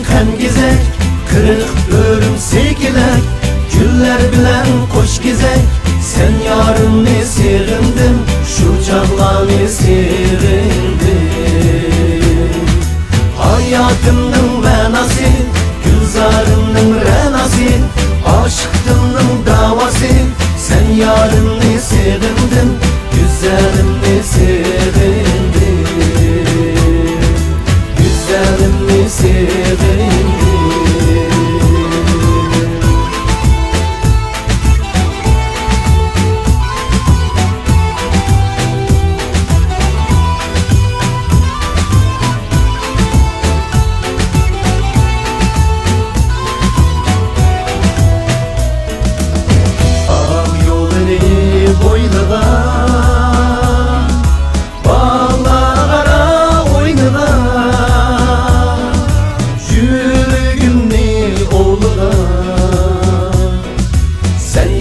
kengizek, kırık örümsekilek, güller bilen koş gizek. Sen yarını sevindim, şu çağlanı sevindim. Hayatımның mənası, gülzarımның rənası, aşkımның davası. Sen yarını sevindim, güzelimni sevindim, güzelimni sevindim.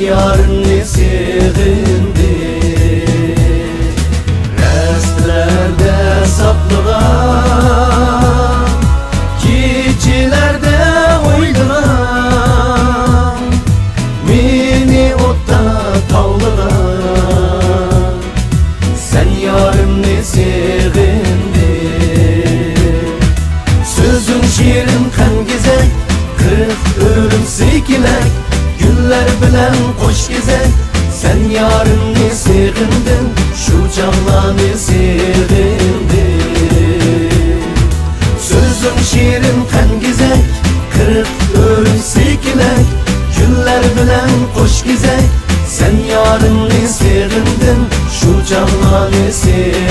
Yarını sevindi, restlerde saplığa, keçilerde oynayan, meni otta tavlığa. Sen yarını sevindi, sözün şiirin kengizek, kırık örümsekilek, güller bilen koş gizek. Sen yarını sevindin, şu çağlanı sevindin. Sözün şiirin kengizek, kırık örümsekilek, güller bilen koş gizek. Sen yarını sevindin, şu çağlanı sevindin.